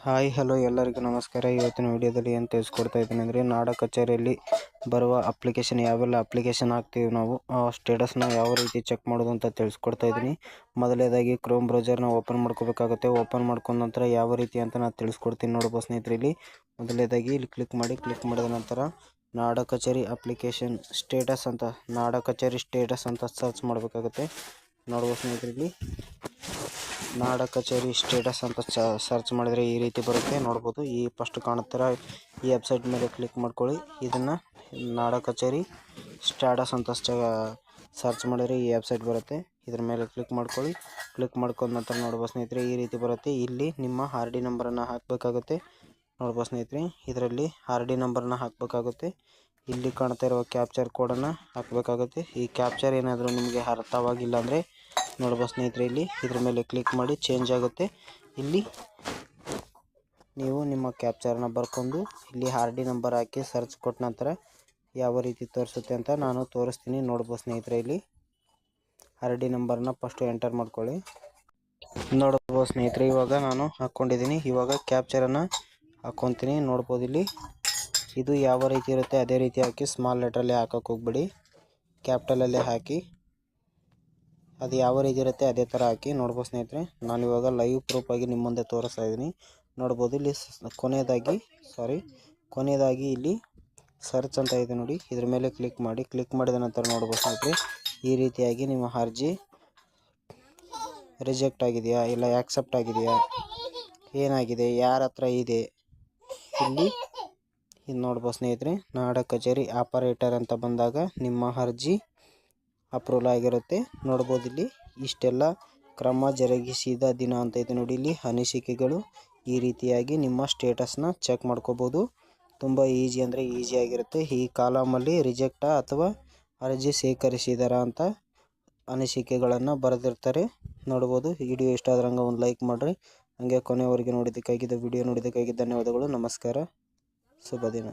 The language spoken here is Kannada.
ಹಾಯ್ ಹಲೋ ಎಲ್ಲರಿಗೂ ನಮಸ್ಕಾರ. ಇವತ್ತಿನ ವಿಡಿಯೋದಲ್ಲಿ ಏನು ತಿಳಿಸ್ಕೊಡ್ತಾ ಇದ್ದೀನಿ ಅಂದರೆ ನಾಡ ಕಚೇರಿಯಲ್ಲಿ ಬರುವ ಅಪ್ಲಿಕೇಶನ್ ಯಾವೆಲ್ಲ ಅಪ್ಲಿಕೇಶನ್ ಹಾಕ್ತೀವಿ ನಾವು ಸ್ಟೇಟಸ್ನ ಯಾವ ರೀತಿ ಚೆಕ್ ಮಾಡೋದು ಅಂತ ತಿಳಿಸ್ಕೊಡ್ತಾ ಇದ್ದೀನಿ. ಮೊದಲನೇದಾಗಿ ಕ್ರೋಮ್ ಬ್ರೌಸರ್ನ ಓಪನ್ ಮಾಡ್ಕೋಬೇಕಾಗುತ್ತೆ. ಓಪನ್ ಮಾಡ್ಕೊಂಡ ನಂತರ ಯಾವ ರೀತಿ ಅಂತ ನಾನು ತಿಳಿಸ್ಕೊಡ್ತೀನಿ ನೋಡ್ಬೋದು ಸ್ನೇಹಿತರೆ. ಇಲ್ಲಿ ಮೊದಲನೇದಾಗಿ ಇಲ್ಲಿ ಕ್ಲಿಕ್ ಮಾಡಿದ ನಂತರ ನಾಡ ಕಚೇರಿ ಅಪ್ಲಿಕೇಶನ್ ಸ್ಟೇಟಸ್ ಅಂತ ನಾಡ ಕಚೇರಿ ಸ್ಟೇಟಸ್ ಅಂತ ಸರ್ಚ್ ಮಾಡಬೇಕಾಗುತ್ತೆ ನೋಡ್ಬೋದು ಸ್ನೇಹಿತರೆ. ಇಲ್ಲಿ ನಾಡ ಕಚೇರಿ ಸ್ಟೇಟಸ್ ಅಂತ ಸರ್ಚ್ ಮಾಡಿದರೆ ಈ ರೀತಿ ಬರುತ್ತೆ ನೋಡ್ಬೋದು. ಈ ಫಸ್ಟ್ ಕಾಣುತ್ತರ ಈ ವೆಬ್ಸೈಟ್ ಮೇಲೆ ಕ್ಲಿಕ್ ಮಾಡ್ಕೊಳ್ಳಿ. ಇದನ್ನು ನಾಡ ಕಚೇರಿ ಸ್ಟೇಟಸ್ ಅಂತ ಸರ್ಚ್ ಮಾಡಿದರೆ ಈ ವೆಬ್ಸೈಟ್ ಬರುತ್ತೆ. ಇದ್ರ ಮೇಲೆ ಕ್ಲಿಕ್ ಮಾಡ್ಕೊಳ್ಳಿ. ಕ್ಲಿಕ್ ಮಾಡ್ಕೊಂಡ ನಂತರ ನೋಡ್ಬೋದು ಸ್ನೇಹಿತರೆ ಈ ರೀತಿ ಬರುತ್ತೆ. ಇಲ್ಲಿ ನಿಮ್ಮ ಆರ್ ಡಿ ನಂಬರನ್ನು ಹಾಕಬೇಕಾಗುತ್ತೆ ನೋಡ್ಬೋದು ಸ್ನೇಹಿತರೆ. ಇದರಲ್ಲಿ ಆರ್ ಡಿ ನಂಬರನ್ನ ಹಾಕಬೇಕಾಗುತ್ತೆ. ಇಲ್ಲಿ ಕಾಣ್ತಾ ಇರುವ ಕ್ಯಾಪ್ಚರ್ ಕೋಡನ್ನು ಹಾಕಬೇಕಾಗುತ್ತೆ. ಈ ಕ್ಯಾಪ್ಚರ್ ಏನಾದರೂ ನಿಮಗೆ ಅರ್ಥವಾಗಿಲ್ಲ ಅಂದರೆ ನೋಡ್ಬೋದು ಸ್ನೇಹಿತರೆ, ಇಲ್ಲಿ ಇದ್ರ ಮೇಲೆ ಕ್ಲಿಕ್ ಮಾಡಿ ಚೇಂಜ್ ಆಗುತ್ತೆ. ಇಲ್ಲಿ ನೀವು ನಿಮ್ಮ ಕ್ಯಾಪ್ಚರ್ನ ಬರ್ಕೊಂಡು ಇಲ್ಲಿ ಆರ್ ಡಿ ನಂಬರ್ ಹಾಕಿ ಸರ್ಚ್ ಕೊಟ್ಟ ನಂತರ ಯಾವ ರೀತಿ ತೋರಿಸುತ್ತೆ ಅಂತ ನಾನು ತೋರಿಸ್ತೀನಿ ನೋಡ್ಬೋದು ಸ್ನೇಹಿತರೆ. ಇಲ್ಲಿ ಆರ್ ಡಿ ನಂಬರ್ನ ಫಸ್ಟು ಎಂಟರ್ ಮಾಡ್ಕೊಳ್ಳಿ ನೋಡ್ಬೋದು ಸ್ನೇಹಿತರೆ. ಇವಾಗ ನಾನು ಹಾಕ್ಕೊಂಡಿದ್ದೀನಿ. ಇವಾಗ ಕ್ಯಾಪ್ಚರನ್ನು ಹಾಕ್ಕೊತೀನಿ ನೋಡ್ಬೋದು. ಇಲ್ಲಿ ಇದು ಯಾವ ರೀತಿ ಇರುತ್ತೆ ಅದೇ ರೀತಿ ಹಾಕಿ, ಸ್ಮಾಲ್ ಲೆಟ್ರಲ್ಲಿ ಹಾಕೋಕೆ ಹೋಗ್ಬೇಡಿ, ಕ್ಯಾಪಿಟಲಲ್ಲೇ ಹಾಕಿ. ಅದು ಯಾವ ರೀತಿ ಇರುತ್ತೆ ಅದೇ ಥರ ಹಾಕಿ ನೋಡ್ಬೋದು ಸ್ನೇಹಿತರೆ. ನಾನು ಇವಾಗ ಲೈವ್ ಪ್ರೂಫ್ ಆಗಿ ನಿಮ್ಮ ಮುಂದೆ ತೋರಿಸ್ತಾ ಇದ್ದೀನಿ ನೋಡ್ಬೋದು. ಇಲ್ಲಿ ಕೊನೆಯದಾಗಿ ಇಲ್ಲಿ ಸರ್ಚ್ ಅಂತ ಇದೆ ನೋಡಿ, ಇದ್ರ ಮೇಲೆ ಕ್ಲಿಕ್ ಮಾಡಿ. ಕ್ಲಿಕ್ ಮಾಡಿದ ನಂತರ ನೋಡ್ಬೋದು ಸ್ನೇಹಿತರೆ ಈ ರೀತಿಯಾಗಿ ನಿಮ್ಮ ಅರ್ಜಿ ರಿಜೆಕ್ಟ್ ಆಗಿದೆಯಾ ಇಲ್ಲ ಆಕ್ಸೆಪ್ಟ್ ಆಗಿದೆಯಾ, ಏನಾಗಿದೆ, ಯಾರ ಹತ್ರ ಇದೆ, ಇಲ್ಲಿ ಇದು ನೋಡ್ಬೋದು ಸ್ನೇಹಿತರೆ. ನಾಡ ಕಚೇರಿ ಆಪರೇಟರ್ ಅಂತ ಬಂದಾಗ ನಿಮ್ಮ ಅರ್ಜಿ ಅಪ್ರೂವಲ್ ಆಗಿರುತ್ತೆ ನೋಡ್ಬೋದು. ಇಲ್ಲಿ ಇಷ್ಟೆಲ್ಲ ಕ್ರಮ ಜರುಗಿಸಿದ ದಿನ ಅಂತ ಇದೆ ನೋಡಿ. ಇಲ್ಲಿ ಅನಿಸಿಕೆಗಳು ಈ ರೀತಿಯಾಗಿ ನಿಮ್ಮ ಸ್ಟೇಟಸ್ನ ಚೆಕ್ ಮಾಡ್ಕೋಬೋದು. ತುಂಬ ಈಸಿ ಅಂದರೆ ಈಸಿ ಆಗಿರುತ್ತೆ. ಈ ಕಾಲಮಲ್ಲಿ ರಿಜೆಕ್ಟಾ ಅಥವಾ ಅರ್ಜಿ ಸ್ವೀಕರಿಸಿದಾರಾ ಅಂತ ಅನಿಸಿಕೆಗಳನ್ನು ಬರೆದಿರ್ತಾರೆ ನೋಡ್ಬೋದು. ವಿಡಿಯೋ ಇಷ್ಟ ಆದ್ರೆ ಹಂಗೆ ಒಂದು ಲೈಕ್ ಮಾಡಿರಿ. ಹಾಗೆ ಕೊನೆಯವರೆಗೆ ವಿಡಿಯೋ ನೋಡಿದ್ದಕ್ಕಾಗಿ ಧನ್ಯವಾದಗಳು. ನಮಸ್ಕಾರ, ಶುಭ ದಿನ.